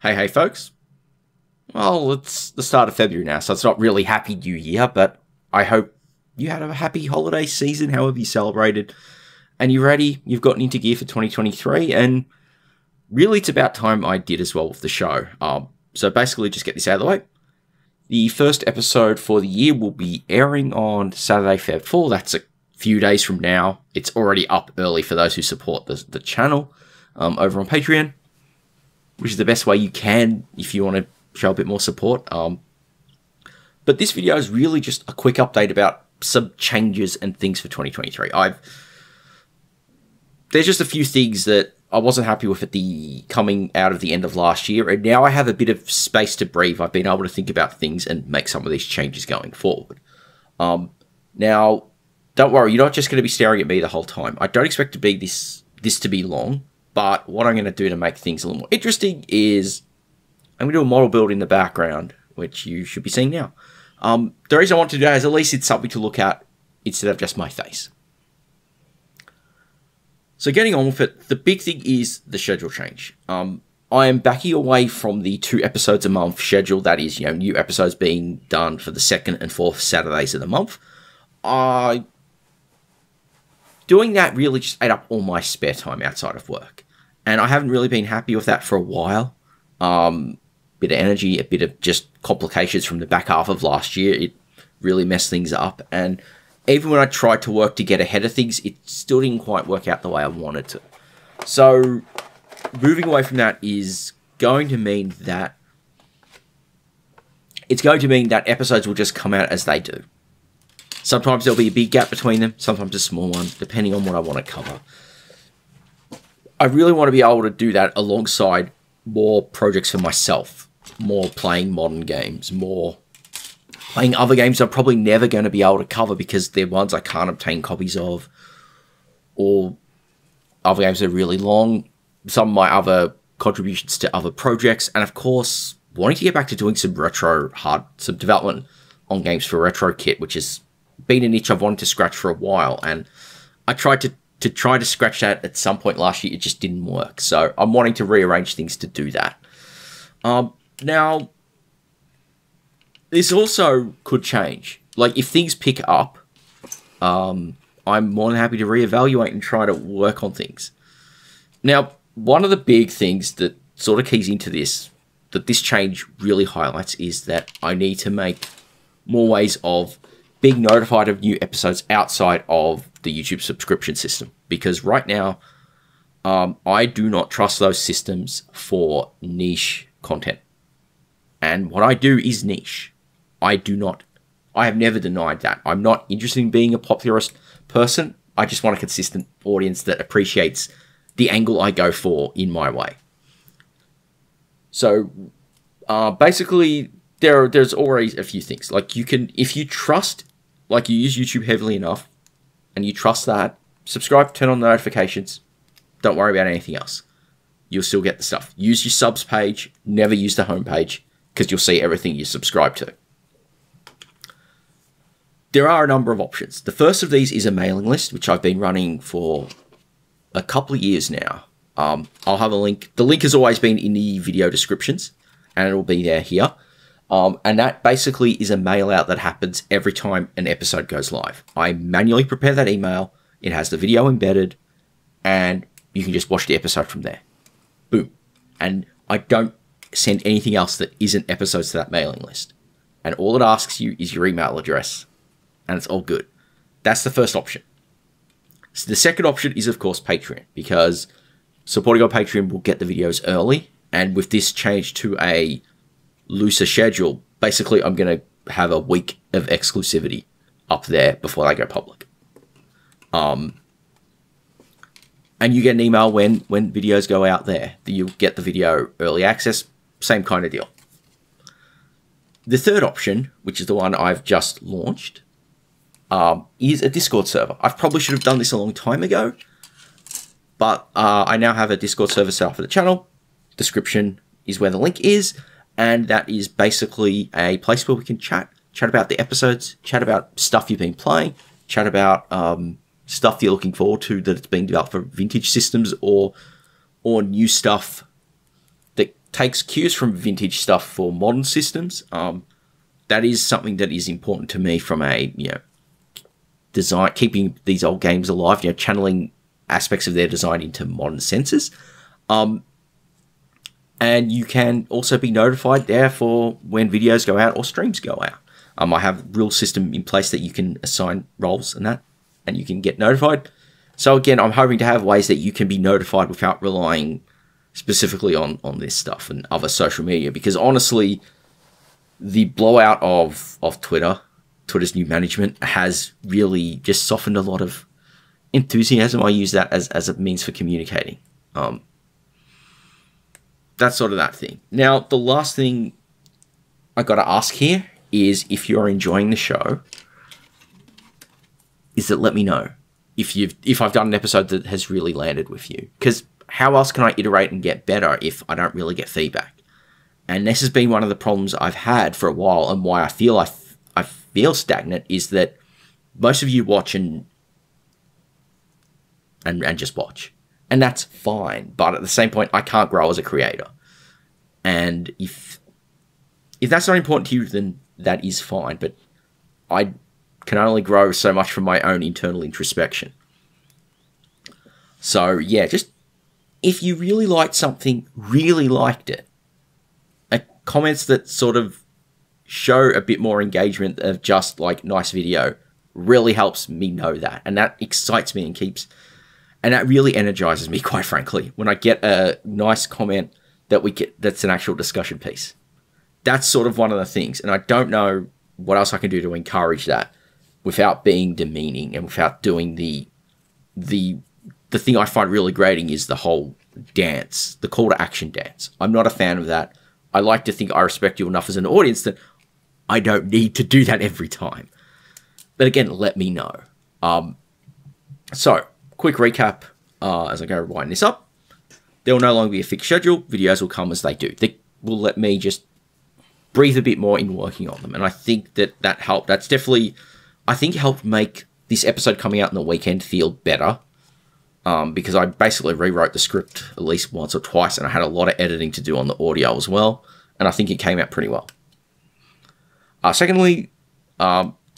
Hey folks. Well, it's the start of February now, so it's not really Happy New Year, but I hope you had a happy holiday season, however you celebrated, and you're ready, you've gotten into gear for 2023, and really it's about time I did as well with the show. So basically, just get this out of the way. The first episode for the year will be airing on Saturday, Feb 4. That's a few days from now. It's already up early for those who support the channel over on Patreon, which is the best way you can if you want to show a bit more support. But this video is really just a quick update about some changes and things for 2023. There's just a few things that I wasn't happy with at the coming out of the end of last year, and now I have a bit of space to breathe. I've been able to think about things and make some of these changes going forward. Now, don't worry, you're not just going to be staring at me the whole time. I don't expect to be this to be long, but what I'm going to do to make things a little more interesting is I'm going to do a model build in the background, which you should be seeing now. The reason I want to do that is at least it's something to look at instead of just my face. So getting on with it, the big thing is the schedule change. I am backing away from the 2 episodes a month schedule. That is, new episodes being done for the 2nd and 4th Saturdays of the month. Doing that really just ate up all my spare time outside of work. And I haven't really been happy with that for a while. Bit of energy, a bit of just complications from the back half of last year. It really messed things up. And even when I tried to work to get ahead of things, it still didn't quite work out the way I wanted to. So moving away from that is going to mean that episodes will just come out as they do. Sometimes there'll be a big gap between them, sometimes a small one, depending on what I want to cover. I really want to be able to do that alongside more projects for myself, more playing modern games, more playing other games I'm probably never going to be able to cover because they're ones I can't obtain copies of, or other games that are really long, some of my other contributions to other projects, and of course, wanting to get back to doing some some development on games for Retro Kit, which has been an itch I've wanted to scratch for a while, and I tried to scratch that at some point last year. It just didn't work, so I'm wanting to rearrange things to do that. Now, this also could change. Like, if things pick up, I'm more than happy to reevaluate and try to work on things. Now, one of the big things that sort of keys into this, that this change really highlights, is that I need to make more ways of being notified of new episodes outside of the YouTube subscription system. Because right now, I do not trust those systems for niche content. And what I do is niche. I have never denied that. I'm not interested in being a popularist person. I just want a consistent audience that appreciates the angle I go for in my way. So, basically, there's always a few things. Like, you can, if you trust, like you use YouTube heavily enough, and you trust that, subscribe, turn on the notifications, don't worry about anything else. You'll still get the stuff. Use your subs page, never use the home page, because you'll see everything you subscribe to. There are a number of options. The first of these is a mailing list, which I've been running for a couple of years now. I'll have a link. The link has always been in the video descriptions, and it'll be there here. And that basically is a mail out that happens every time an episode goes live. I manually prepare that email. It has the video embedded, and you can just watch the episode from there. Boom. And I don't send anything else that isn't episodes to that mailing list. And all it asks you is your email address, and it's all good. That's the first option. So the second option is, of course, Patreon, because supporting on Patreon will get the videos early, and with this change to a looser schedule, basically I'm going to have a week of exclusivity up there before they go public. And you get an email when videos go out there. You'll get the video early access, same kind of deal. The third option, which is the one I've just launched, is a Discord server. I probably should have done this a long time ago, but I now have a Discord server set up for the channel. Description is where the link is, and that is basically a place where we can chat about the episodes, chat about stuff you've been playing, chat about stuff you're looking forward to that's being developed for vintage systems, or new stuff that takes cues from vintage stuff for modern systems. That is something that is important to me from a, design, keeping these old games alive, channeling aspects of their design into modern senses. And you can also be notified there for when videos go out or streams go out. I have a real system in place that you can assign roles and that, and you can get notified. So again, I'm hoping to have ways that you can be notified without relying specifically on this stuff and other social media, because honestly, the blowout of Twitter's new management has really just softened a lot of enthusiasm. I use that as a means for communicating. That's sort of that thing. Now, the last thing I got to ask here is, if you're enjoying the show, is that let me know if I've done an episode that has really landed with you. Because how else can I iterate and get better if I don't really get feedback? And this has been one of the problems I've had for a while, and why I feel I feel stagnant, is that most of you watch and just watch. And that's fine, but at the same point, I can't grow as a creator. And if that's not important to you, then that is fine. But I can only grow so much from my own internal introspection. So yeah, just if you really liked something, really liked it, comments that sort of show a bit more engagement of just like nice video really helps me know that. And that excites me and that really energizes me, quite frankly, when I get a nice comment that's an actual discussion piece. That's sort of one of the things. And I don't know what else I can do to encourage that without being demeaning and without doing the thing I find really grating is the whole dance, the call to action dance. I'm not a fan of that. I like to think I respect you enough as an audience that I don't need to do that every time. But again, let me know. So, quick recap as I go winding this up. There will no longer be a fixed schedule. Videos will come as they do. They will let me just breathe a bit more in working on them. And I think that helped. That's definitely, I think, helped make this episode coming out in the weekend feel better. Because I basically rewrote the script at least once or twice, and I had a lot of editing to do on the audio as well, and I think it came out pretty well. Secondly,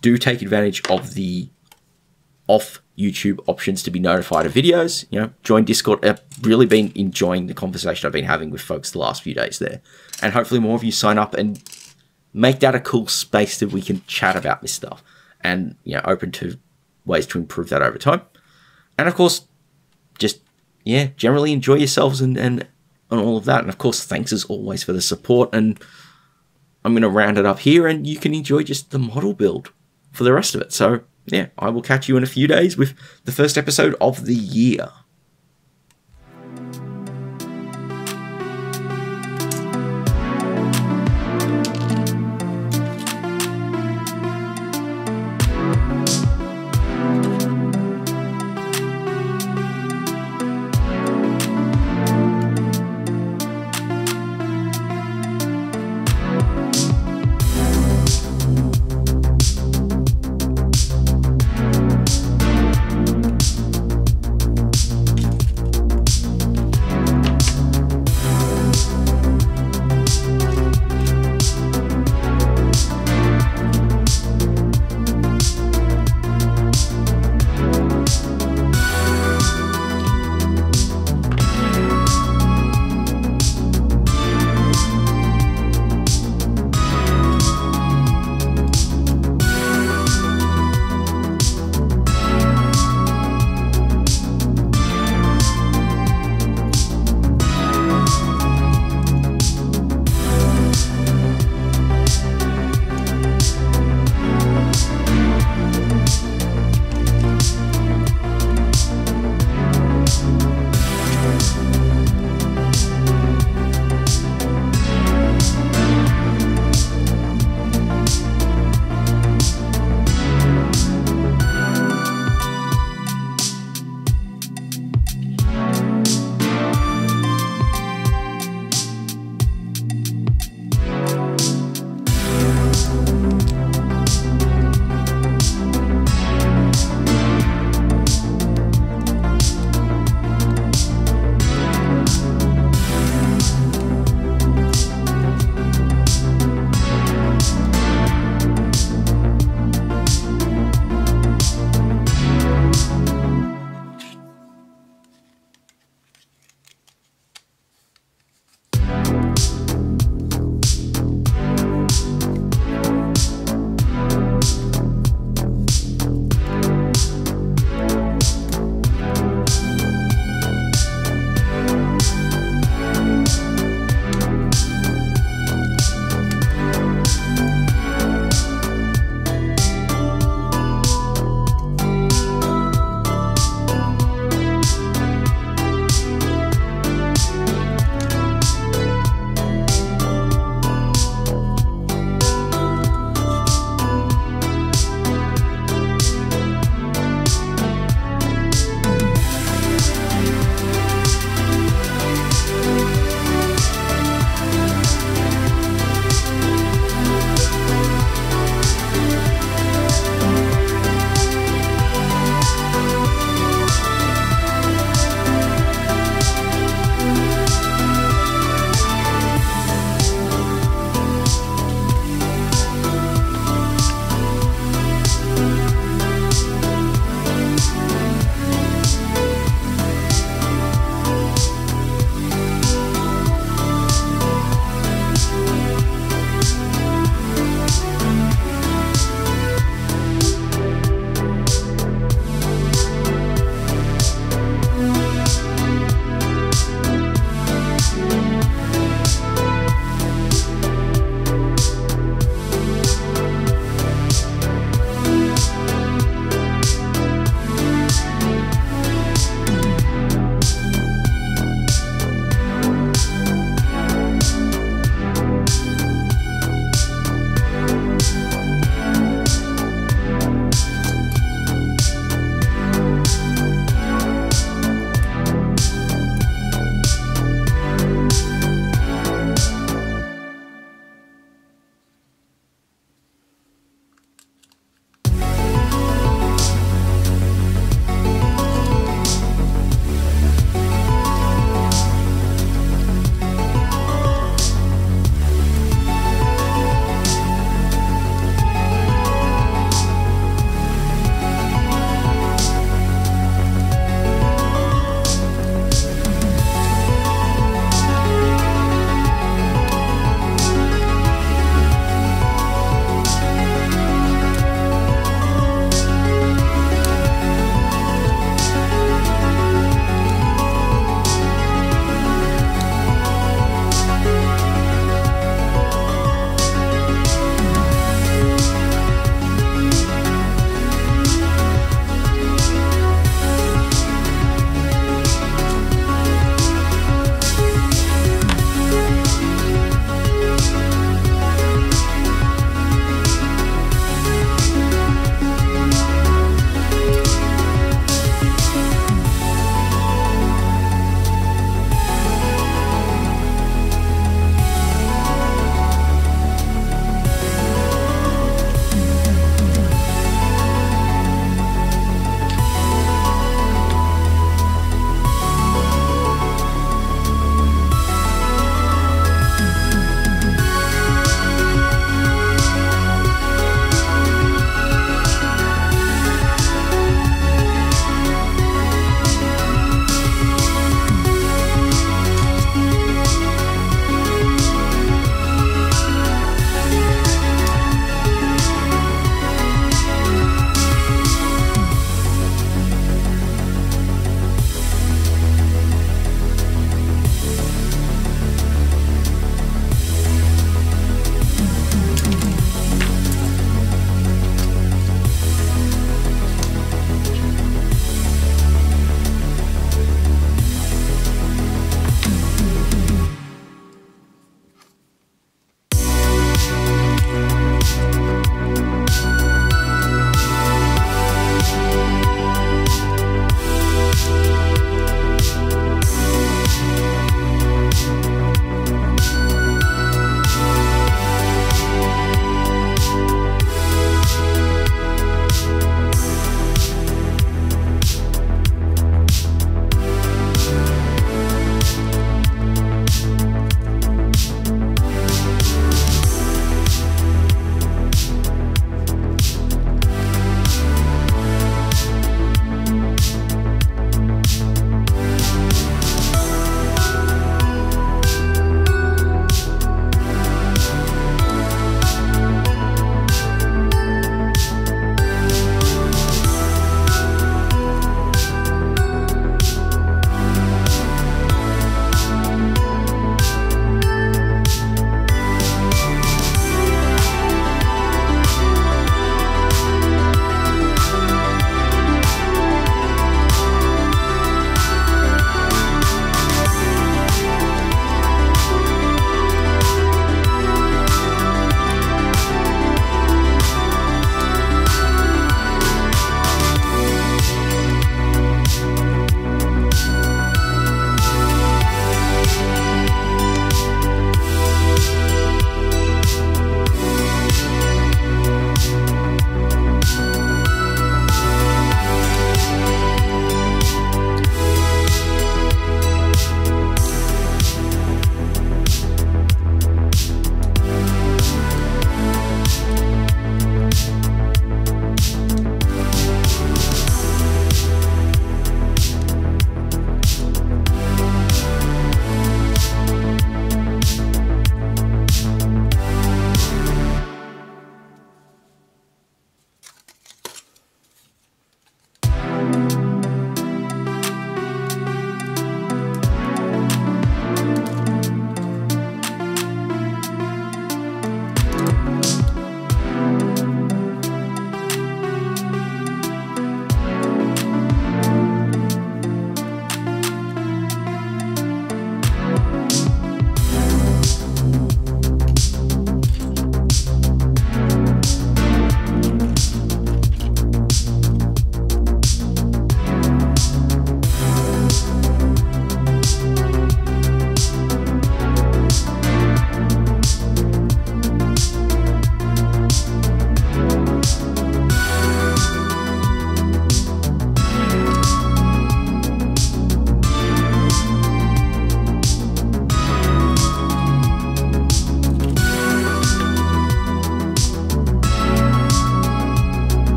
do take advantage of the off YouTube options to be notified of videos. Join Discord. I've really been enjoying the conversation I've been having with folks the last few days there, and hopefully more of you sign up and make that a cool space that we can chat about this stuff, and open to ways to improve that over time. And of course, just, generally enjoy yourselves and all of that. And of course, thanks as always for the support. And I'm going to round it up here, and you can enjoy just the model build for the rest of it. So, I will catch you in a few days with the first episode of the year.